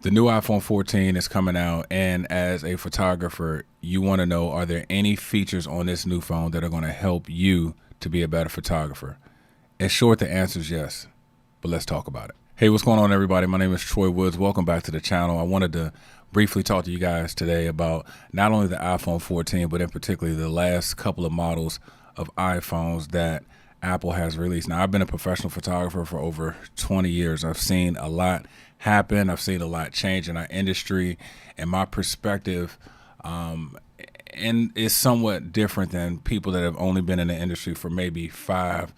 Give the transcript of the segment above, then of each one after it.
The new iPhone 14 is coming out, and as a photographer, you want to know, are there any features on this new phone that are going to help you to be a better photographer? In short, the answer is yes, but let's talk about it. Hey, what's going on, everybody? My name is Troy Woods. Welcome back to the channel. I wanted to briefly talk to you guys today about not only the iPhone 14, but in particular the last couple of models of iPhones that Apple has released. Now, I've been a professional photographer for over 20 years. I've seen a lot happen. I've seen a lot change in our industry, and my perspective and is somewhat different than people that have only been in the industry for maybe 5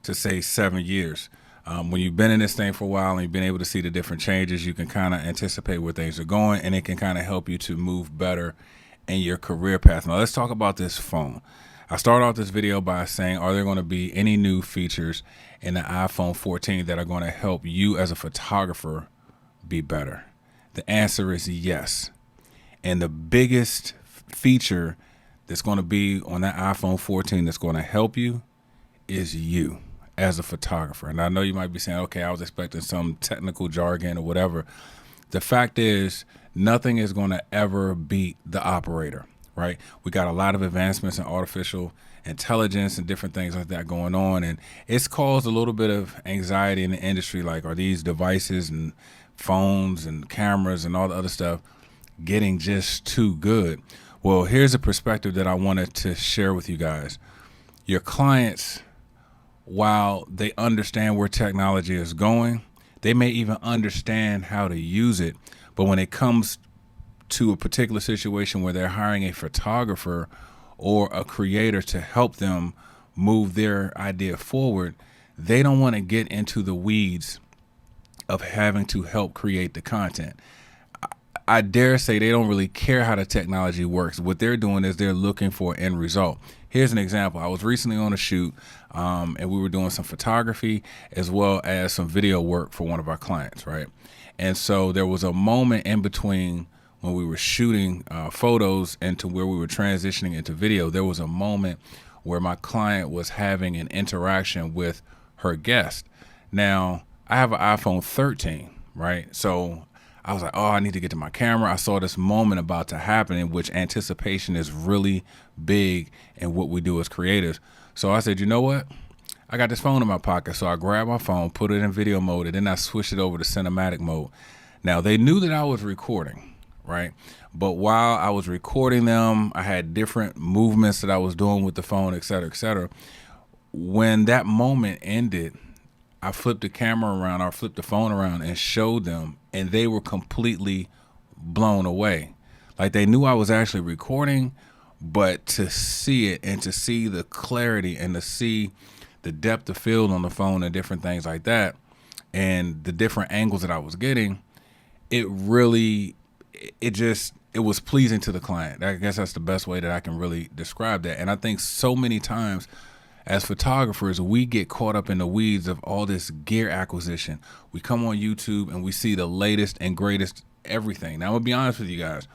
to say 7 years. When you've been in this thing for a while and you've been able to see the different changes, you can kind of anticipate where things are going, and it can kind of help you to move better in your career path. Now, let's talk about this phone. I start off this video by saying, are there going to be any new features in the iPhone 14 that are going to help you as a photographer be better? The answer is yes. And the biggest feature that's going to be on that iPhone 14 that's going to help you is you as a photographer. And I know you might be saying, okay, I was expecting some technical jargon or whatever. The fact is, nothing is going to ever beat the operator, right? We got a lot of advancements in artificial intelligence and different things like that going on. And it's caused a little bit of anxiety in the industry. Like, are these devices and phones and cameras and all the other stuff getting just too good? Well, here's a perspective that I wanted to share with you guys. Your clients, while they understand where technology is going, they may even understand how to use it. But when it comes to a particular situation where they're hiring a photographer or a creator to help them move their idea forward, they don't want to get into the weeds of having to help create the content. I dare say they don't really care how the technology works. What they're doing is they're looking for an end result. Here's an example. I was recently on a shoot and we were doing some photography as well as some video work for one of our clients, right? And so there was a moment in between when we were shooting photos and to where we were transitioning into video. There was a moment where my client was having an interaction with her guest. Now, I have an iPhone 13, right? So I was like, oh, I need to get to my camera. I saw this moment about to happen in which anticipation is really big in what we do as creators. So I said, you know what? I got this phone in my pocket. So I grabbed my phone, put it in video mode, and then I switched it over to cinematic mode. Now, they knew that I was recording, right? But while I was recording them, I had different movements that I was doing with the phone, et cetera, et cetera. When that moment ended, I flipped the camera around, or flipped the phone around and showed them, and they were completely blown away. Like, they knew I was actually recording, but to see it and to see the clarity and to see the depth of field on the phone and different things like that and the different angles that I was getting, it was pleasing to the client. I guess that's the best way that I can really describe that. And I think so many times as photographers, we get caught up in the weeds of all this gear acquisition. We come on YouTube and we see the latest and greatest everything. Now, I'm gonna be honest with you guys.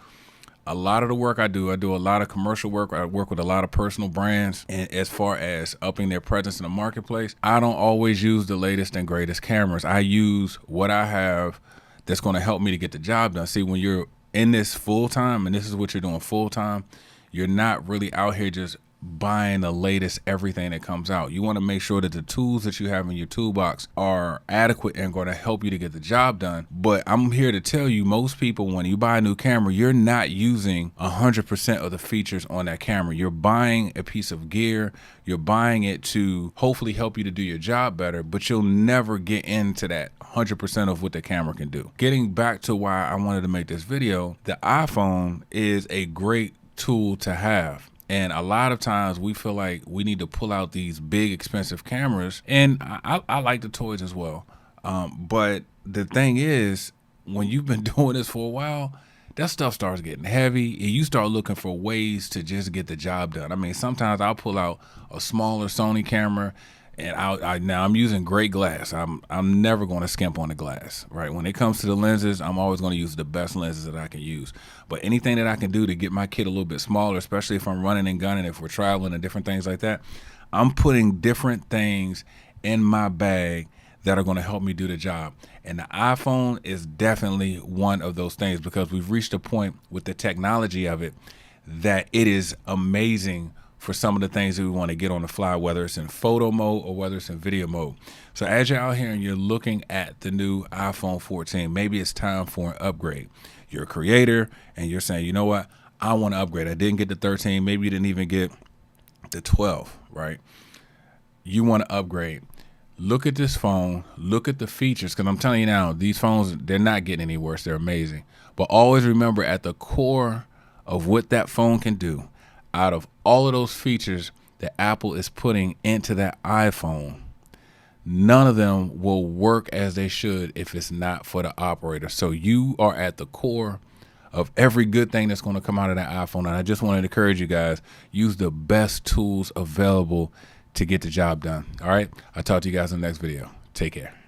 A lot of the work I do a lot of commercial work. I work with a lot of personal brands, and as far as upping their presence in the marketplace, I don't always use the latest and greatest cameras. I use what I have that's going to help me to get the job done. See, when you're in this full time, and this is what you're doing full time, you're not really out here just buying the latest everything that comes out. You want to make sure that the tools that you have in your toolbox are adequate and going to help you to get the job done. But I'm here to tell you, most people, when you buy a new camera, you're not using 100% of the features on that camera. You're buying a piece of gear. You're buying it to hopefully help you to do your job better, but you'll never get into that 100% of what the camera can do. Getting back to why I wanted to make this video, the iPhone is a great tool to have. And a lot of times we feel like we need to pull out these big, expensive cameras. And I like the toys as well. But the thing is, when you've been doing this for a while, that stuff starts getting heavy, and you start looking for ways to just get the job done. I mean, sometimes I'll pull out a smaller Sony camera, and now I'm using great glass. I'm never going to skimp on the glass, right? When it comes to the lenses, I'm always going to use the best lenses that I can use. But anything that I can do to get my kit a little bit smaller, especially if I'm running and gunning, if we're traveling and different things like that, I'm putting different things in my bag that are going to help me do the job. And the iPhone is definitely one of those things, because we've reached a point with the technology of it that it is amazing for some of the things that we want to get on the fly, whether it's in photo mode or whether it's in video mode. So as you're out here and you're looking at the new iPhone 14, maybe it's time for an upgrade. You're a creator and you're saying, you know what, I want to upgrade. I didn't get the 13, maybe you didn't even get the 12, right? You want to upgrade. Look at this phone, look at the features, because I'm telling you now, these phones, they're not getting any worse. They're amazing. But always remember, at the core of what that phone can do, out of all of those features that Apple is putting into that iPhone, none of them will work as they should if it's not for the operator. So you are at the core of every good thing that's going to come out of that iPhone. And I just want to encourage you guys, use the best tools available to get the job done. All right. I'll talk to you guys in the next video. Take care.